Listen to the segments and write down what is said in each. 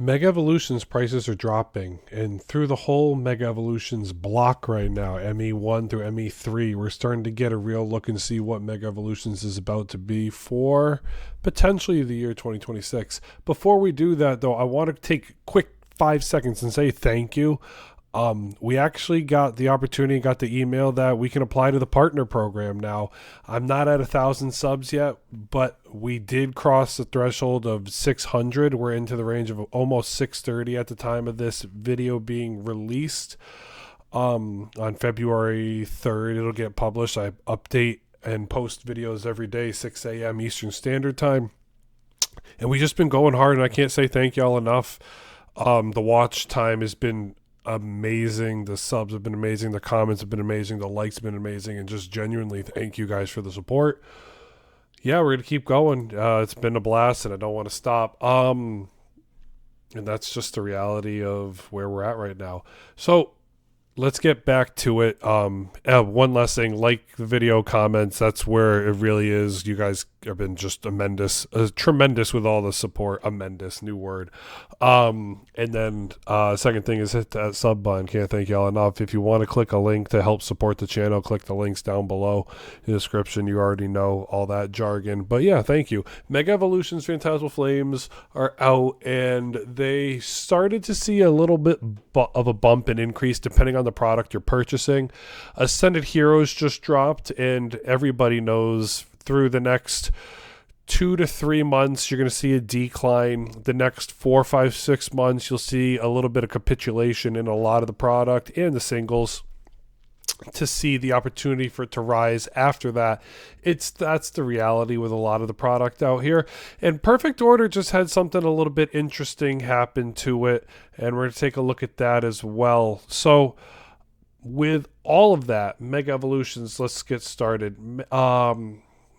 Mega Evolutions prices are dropping, and through the whole Mega Evolutions block right now, ME1 through ME3, we're starting to get a real look and see what Mega Evolutions is about to be for potentially the year 2026. Before we do that, though, I want to take a quick 5 seconds and say thank you. We actually got the opportunity, got the email that we can apply to the partner program now. I'm not at 1,000 subs yet, but we did cross the threshold of 600. We're into the range of almost 630 at the time of this video being released. On February 3rd, it'll get published. I update and post videos every day, 6 a.m. Eastern Standard Time. And we just been going hard, and I can't say thank y'all enough. The watch time has been amazing. The subs have been amazing. The comments have been amazing. The likes have been amazing. And just genuinely thank you guys for the support. Yeah, we're going to keep going. It's been a blast, and I don't want to stop. And that's just the reality of where we're at right now. So let's get back to it. One last thing, like the video, comments. That's where it really is. You guys have been just tremendous with all the support. Tremendous, new word. And then second thing is hit that sub button. Can't thank y'all enough. If you want to click a link to help support the channel, click the links down below in the description. You already know all that jargon. But yeah, thank you. Mega Evolutions Phantasmal Flames are out, and they started to see a little bit of a bump and increase depending on the product you're purchasing. Ascended Heroes just dropped, and everybody knows through the next 2 to 3 months, you're going to see a decline. The next 4, 5, 6 months, you'll see a little bit of capitulation in a lot of the product and the singles to see the opportunity for it to rise after that. That's the reality with a lot of the product out here. And Perfect Order just had something a little bit interesting happen to it, and we're going to take a look at that as well. So with all of that, Mega Evolutions, let's get started.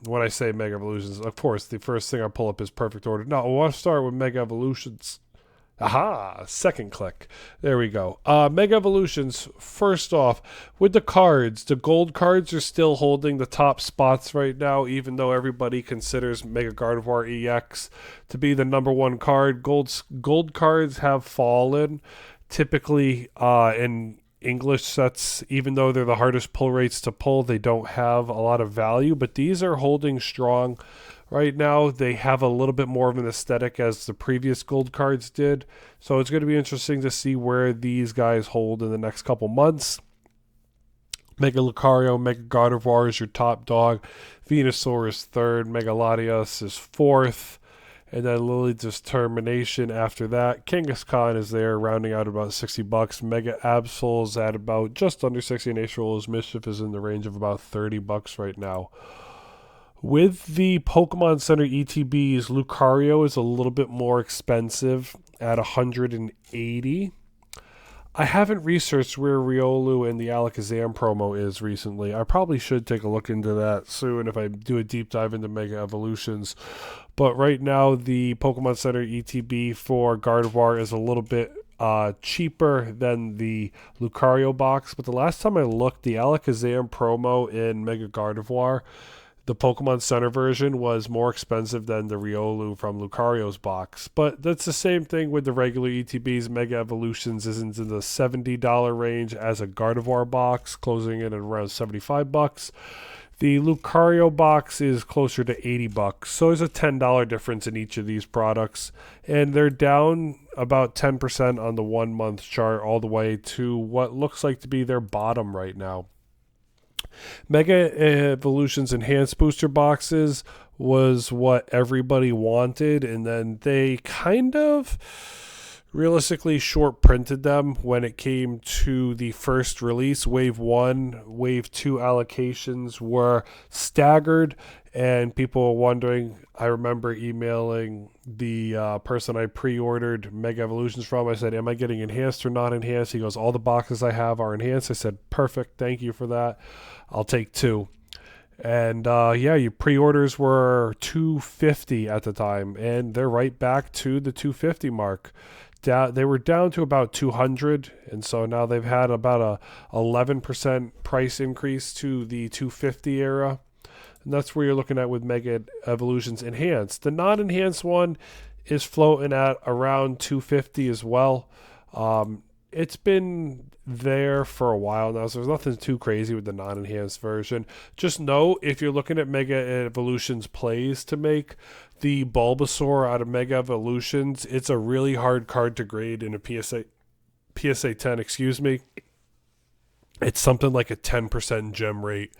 When I say Mega Evolutions, of course, the first thing I pull up is Perfect Order. No, I want to start with Mega Evolutions. Aha, second click. There we go. Mega Evolutions, first off, with the cards, the gold cards are still holding the top spots right now, even though everybody considers Mega Gardevoir EX to be the number one card. Gold cards have fallen. Typically, in English sets, even though they're the hardest pull rates to pull, they don't have a lot of value, but these are holding strong right now. They have a little bit more of an aesthetic as the previous gold cards did, so it's going to be interesting to see where these guys hold in the next couple months. Mega Lucario, Mega Gardevoir is your top dog. Venusaur is third. Mega Latias is fourth. And then Lily Determination after that. Kangaskhan is there, rounding out about $60. Mega Absol's at about just under 60, and Acerola's Mischief is in the range of about $30 right now. With the Pokemon Center ETBs, Lucario is a little bit more expensive at $180. I haven't researched where Riolu and the Alakazam promo is recently. I probably should take a look into that soon if I do a deep dive into Mega Evolutions. But right now, the Pokemon Center ETB for Gardevoir is a little bit cheaper than the Lucario box. But the last time I looked, the Alakazam promo in Mega Gardevoir, the Pokemon Center version, was more expensive than the Riolu from Lucario's box. But that's the same thing with the regular ETBs. Mega Evolutions is in the $70 range as a Gardevoir box, closing in at around $75. The Lucario box is closer to $80. So there's a $10 difference in each of these products. And they're down about 10% on the 1 month chart all the way to what looks like to be their bottom right now. Mega Evolutions Enhanced Booster Boxes was what everybody wanted, and then they kind of realistically short printed them when it came to the first release. Wave 1, Wave 2 allocations were staggered, and people were wondering. I remember emailing the person I pre-ordered Mega Evolutions from. I said, am I getting enhanced or not enhanced? He goes, all the boxes I have are enhanced. I said, perfect, thank you for that. I'll take 2. And yeah, your pre-orders were $250 at the time, and they're right back to the $250 mark. They were down to about $200, and so now they've had about a 11% price increase to the $250 era. And that's where you're looking at with Mega Evolutions Enhanced. The non-enhanced one is floating at around 250 as well. It's been there for a while now, so there's nothing too crazy with the non-enhanced version. Just know if you're looking at Mega Evolutions plays to make the Bulbasaur out of Mega Evolutions, it's a really hard card to grade in a PSA 10, excuse me. It's something like a 10% gem rate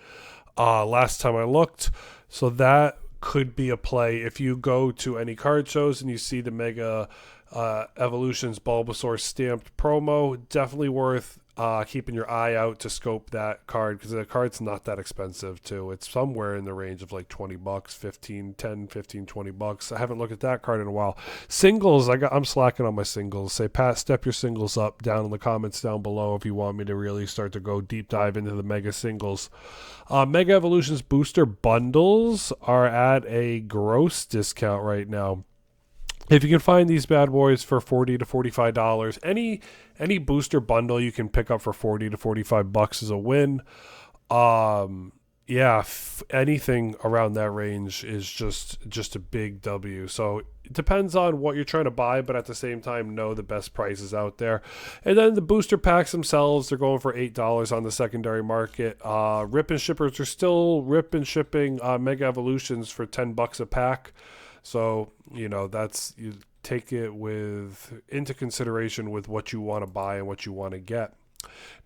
last time I looked. So that could be a play if you go to any card shows and you see the Mega Evolutions Bulbasaur stamped promo. Definitely worth keeping your eye out to scope that card, because the card's not that expensive too. It's somewhere in the range of like $20, 15, 10, 15, $20. I haven't looked at that card in a while. Singles, I'm slacking on my singles. Say, Pat, step your singles up down in the comments down below if you want me to really start to go deep dive into the Mega singles. Mega Evolutions booster bundles are at a gross discount right now. If you can find these bad boys for $40 to $45, any booster bundle you can pick up for $40 to $45 is a win. Yeah, anything around that range is just a big W. So it depends on what you're trying to buy, but at the same time, know the best prices out there. And then the booster packs themselves, they're going for $8 on the secondary market. Rip and shippers are still rip and shipping Mega Evolutions for $10 a pack. So, you know, that's, you take it into consideration with what you want to buy and what you want to get.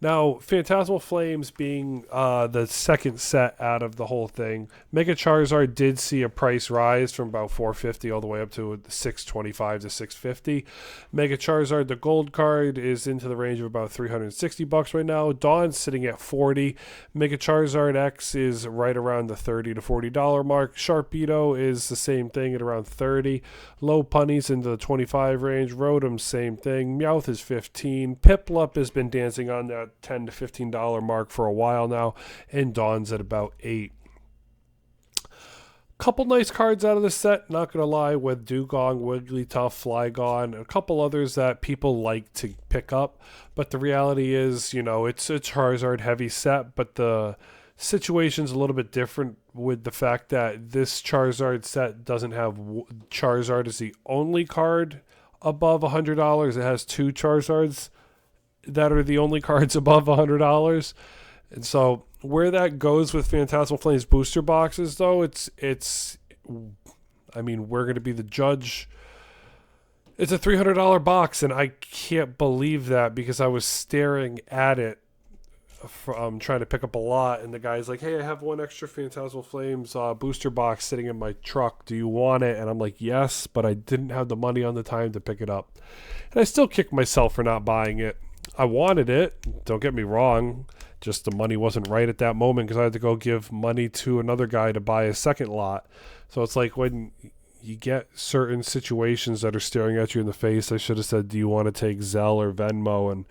Now, Phantasmal Flames being the second set out of the whole thing, Mega Charizard did see a price rise from about $450 all the way up to $625 to $650. Mega Charizard, the gold card, is into the range of about $360 right now. Dawn's sitting at $40. Mega Charizard X is right around the $30 to $40 mark. Sharpedo is the same thing at around $30. Low Punny's into the $25 range. Rotom, same thing. Meowth is $15. Piplup has been dancing on that $10 to $15 mark for a while now, and Dawn's at about $8. Couple nice cards out of the set, not gonna lie, with Dugong, Wigglytuff, Flygon, a couple others that people like to pick up, but the reality is, you know, it's a Charizard heavy set, but the situation's a little bit different with the fact that this Charizard set doesn't have Charizard as the only card above $100. It has two Charizards that are the only cards above $100. And so where that goes with Phantasmal Flames booster boxes, though, it's I mean, we're going to be the judge. It's a $300 box, and I can't believe that, because I was staring at it from trying to pick up a lot, and the guy's like, hey, I have one extra Phantasmal Flames booster box sitting in my truck. Do you want it? And I'm like, yes, but I didn't have the money on the time to pick it up. And I still kick myself for not buying it. I wanted it, don't get me wrong, just the money wasn't right at that moment, because I had to go give money to another guy to buy a second lot. So it's like when you get certain situations that are staring at you in the face, I should have said, do you want to take Zelle or Venmo? And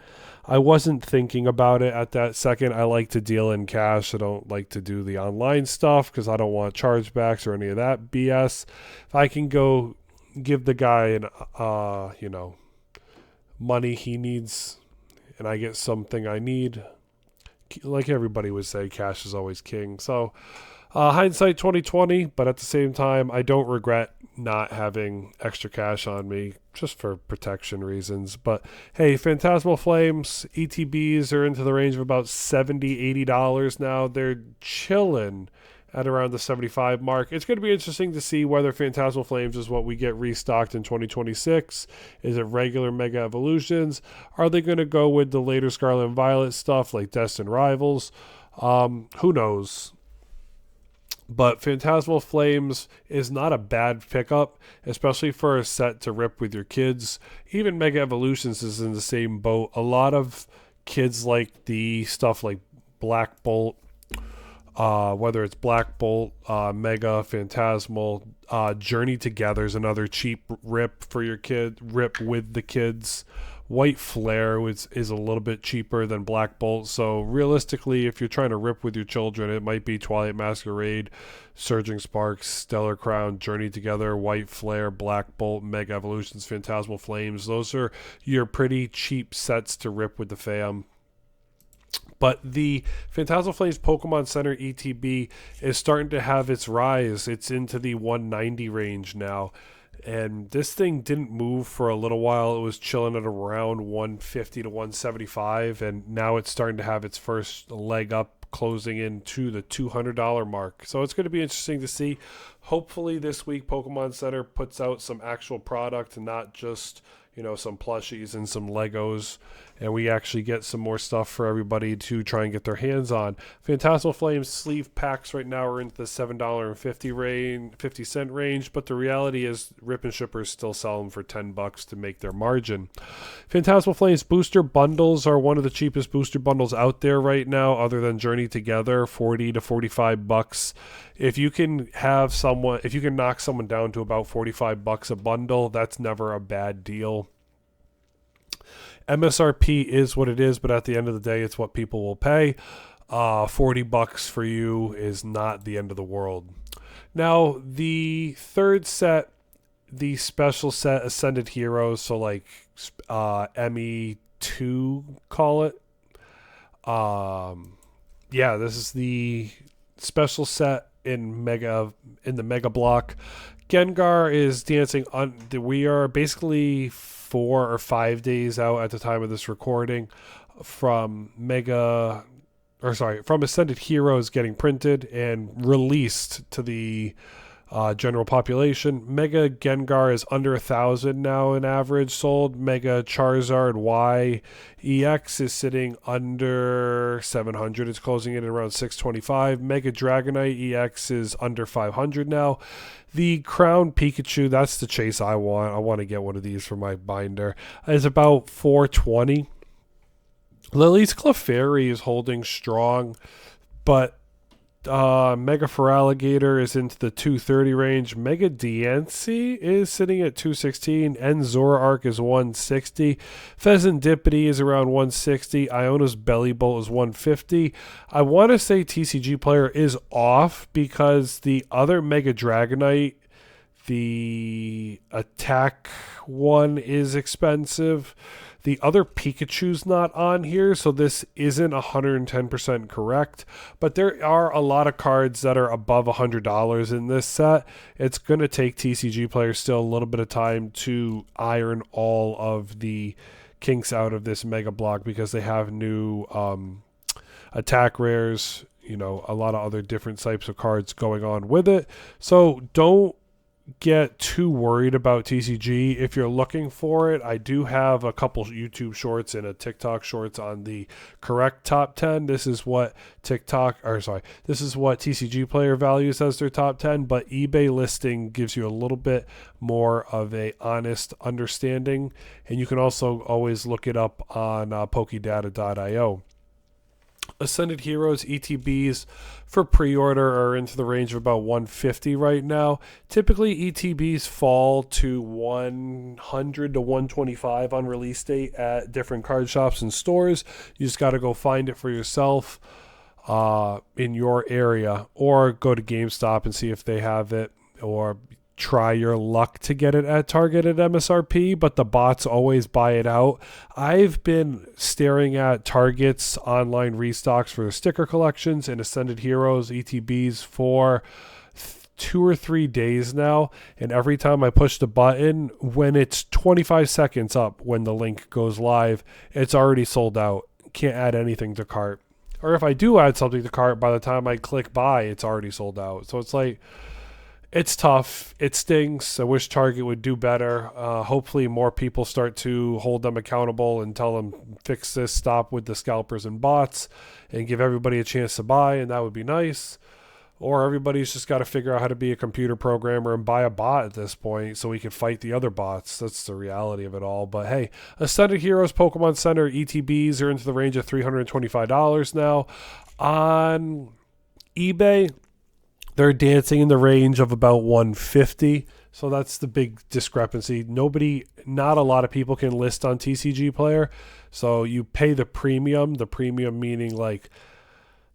I wasn't thinking about it at that second. I like to deal in cash. I don't like to do the online stuff because I don't want chargebacks or any of that BS. If I can go give the guy an money he needs, and I get something I need, like everybody would say, cash is always king. So hindsight 2020, but at the same time, I don't regret not having extra cash on me, just for protection reasons. But hey, Phantasmal Flames ETBs are into the range of about $70, $80 now. They're chilling at around the 75 mark. It's going to be interesting to see whether Phantasmal Flames is what we get restocked in 2026. Is it regular Mega Evolutions? Are they going to go with the later Scarlet and Violet stuff like Destined Rivals? Who knows? But Phantasmal Flames is not a bad pickup, especially for a set to rip with your kids. Even Mega Evolutions is in the same boat. A lot of kids like the stuff like Black Bolt, whether it's Black Bolt, Mega, Phantasmal, Journey Together is another cheap rip for your kid, rip with the kids. White Flare is a little bit cheaper than Black Bolt, so realistically, if you're trying to rip with your children, it might be Twilight Masquerade, Surging Sparks, Stellar Crown, Journey Together, White Flare, Black Bolt, Mega Evolutions, Phantasmal Flames. Those are your pretty cheap sets to rip with the fam. But the Phantasmal Flames Pokemon Center ETB is starting to have its rise. It's into the 190 range now. And this thing didn't move for a little while. It was chilling at around 150 to 175, and now it's starting to have its first leg up, closing into the $200 mark. So it's going to be interesting to see. Hopefully this week Pokemon Center puts out some actual product and not just, some plushies and some Legos, and we actually get some more stuff for everybody to try and get their hands on. Phantasmal Flames sleeve packs right now are into the $7.50 range, but the reality is Rip and Shippers still sell them for $10 to make their margin. Phantasmal Flames booster bundles are one of the cheapest booster bundles out there right now, other than Journey Together, $40 to $45. If you can knock someone down to about $45 a bundle, that's never a bad deal. MSRP is what it is, but at the end of the day, it's what people will pay. $40 for you is not the end of the world. Now, the third set, the special set, Ascended Heroes, so like ME2, call it. This is the special set in the Mega Block. Gengar is dancing on. We are basically 4 or 5 days out at the time of this recording from Ascended Heroes getting printed and released to the general population. Mega Gengar is under 1,000 now in average sold. Mega Charizard Y EX is sitting under 700. It's closing in at around 625. Mega Dragonite EX is under 500 now. The Crown Pikachu, that's the chase I want. I want to get one of these for my binder. Is about 420. Lily's Clefairy is holding strong, but Mega Feraligatr is into the 230 range. Mega Diancie is sitting at 216. Zoroark is 160. Pheasantipity is around 160. Iona's Bellybolt is 150. I want to say TCG Player is off because the other Mega Dragonite, the attack one, is expensive. The other Pikachu's not on here, so this isn't 110% correct. But there are a lot of cards that are above $100 in this set. It's going to take TCG players still a little bit of time to iron all of the kinks out of this Mega Block because they have new attack rares, a lot of other different types of cards going on with it. So don't get too worried about TCG. If you're looking for it, I do have a couple YouTube shorts and a TikTok shorts on the correct top 10. This is what TCG Player values as their top 10, but eBay listing gives you a little bit more of a honest understanding, and you can also always look it up on pokedata.io. Ascended Heroes ETBs for pre-order are into the range of about 150 right now. Typically ETBs fall to 100 to 125 on release date at different card shops and stores. You just got to go find it for yourself in your area, or go to GameStop and see if they have it, or try your luck to get it at Target at MSRP, but the bots always buy it out. I've been staring at Target's online restocks for the sticker collections and Ascended Heroes ETBs for 2 or 3 days now, and every time I push the button, when it's 25 seconds up when the link goes live, it's already sold out. Can't add anything to cart. Or if I do add something to cart, by the time I click buy, it's already sold out. So it's like, it's tough. It stinks. I wish Target would do better. Hopefully more people start to hold them accountable and tell them, fix this, stop with the scalpers and bots, and give everybody a chance to buy, and that would be nice. Or everybody's just got to figure out how to be a computer programmer and buy a bot at this point so we can fight the other bots. That's the reality of it all. But hey, Ascended Heroes Pokemon Center ETBs are into the range of $325 now. On eBay, they're dancing in the range of about 150. So that's the big discrepancy. Not a lot of people can list on TCG Player. So you pay the premium meaning like,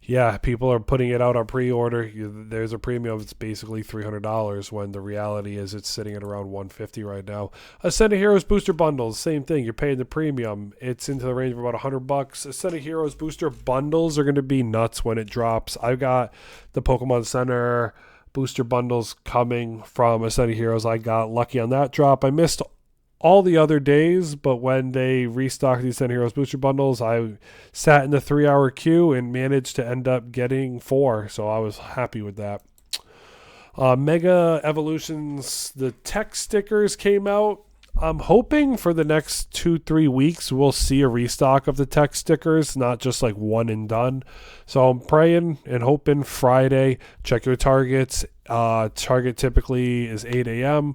yeah, people are putting it out on pre-order. There's a premium. It's basically $300 when the reality is it's sitting at around 150 right now. Ascended Heroes booster bundles, same thing. You're paying the premium. It's into the range of about $100. Ascended Heroes booster bundles are going to be nuts when it drops. I've got the Pokemon Center booster bundles coming from Ascended Heroes. I got lucky on that drop. I missed all the other days, but when they restocked these 10 Heroes booster bundles, I sat in the 3-hour queue and managed to end up getting 4, so I was happy with that. Mega Evolutions, the tech stickers came out. I'm hoping for the next 2-3 weeks we'll see a restock of the tech stickers, not just like one and done. So I'm praying and hoping Friday. Check your targets. Target typically is 8 a.m.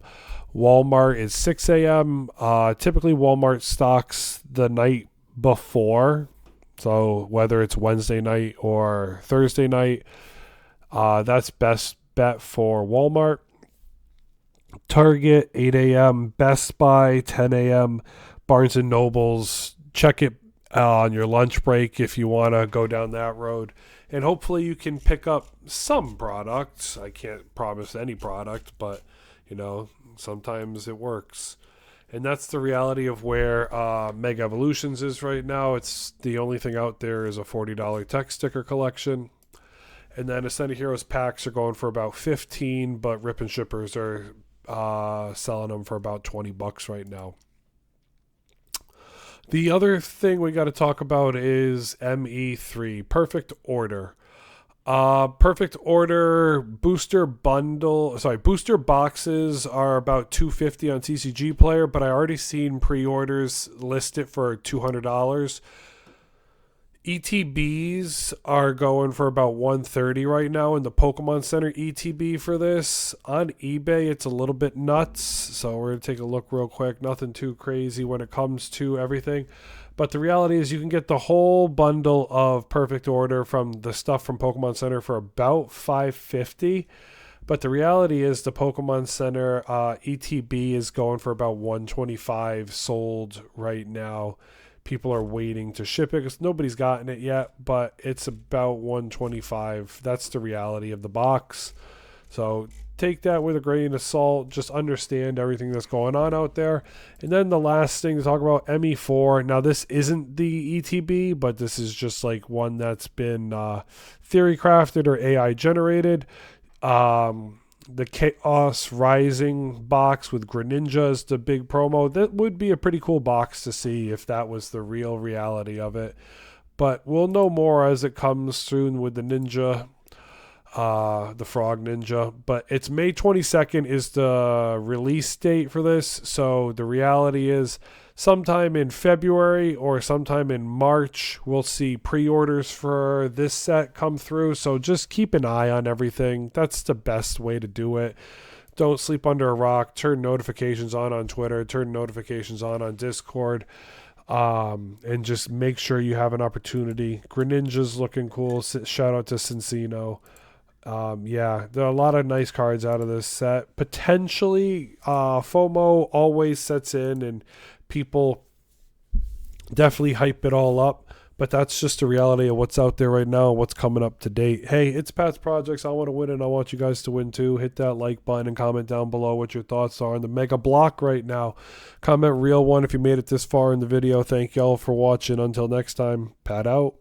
Walmart is 6 a.m. Typically Walmart stocks the night before. So whether it's Wednesday night or Thursday night, that's best bet for Walmart. Target 8 a.m. Best Buy 10 a.m. Barnes and Nobles. Check it on your lunch break if you want to go down that road. And hopefully you can pick up some products. I can't promise any product, but you know, sometimes it works. And that's the reality of where Mega Evolutions is right now. It's the only thing out there is a $40 tech sticker collection. And then Ascended Heroes packs are going for about $15, but Rip and Shippers are selling them for about $20 right now. The other thing we got to talk about is ME3, Perfect Order. Perfect Order booster boxes are about $250 on TCG Player, but I already seen pre-orders listed for $200. ETBs are going for about $130 right now in the Pokemon Center ETB for this. On eBay, it's a little bit nuts, so we're going to take a look real quick. Nothing too crazy when it comes to everything. But the reality is you can get the whole bundle of Perfect Order from the stuff from Pokemon Center for about $550. But the reality is the Pokemon Center ETB is going for about $125 sold right now. People are waiting to ship it because nobody's gotten it yet, but it's about $125. That's the reality of the box. So take that with a grain of salt. Just understand everything that's going on out there. And then the last thing to talk about, ME4. Now, this isn't the ETB, but this is just like one that's been theory crafted or AI generated. The Chaos Rising box with Greninja is the big promo. That would be a pretty cool box to see if that was the real reality of it. But we'll know more as it comes soon with the Ninja, the Frog Ninja. But it's May 22nd is the release date for this. So the reality is sometime in February or sometime in March, we'll see pre-orders for this set come through. So just keep an eye on everything. That's the best way to do it. Don't sleep under a rock. Turn notifications on Twitter. Turn notifications on Discord. And just make sure you have an opportunity. Greninja's looking cool. Shout out to Cincino. Yeah, there are a lot of nice cards out of this set. Potentially, FOMO always sets in and people definitely hype it all up, but that's just the reality of what's out there right now, what's coming up to date. Hey, it's Pat's Projects. I want to win and I want you guys to win too. Hit that like button and comment down below what your thoughts are on the mega block right now. Comment real one if you made it this far in the video. Thank y'all for watching. Until next time, Pat out.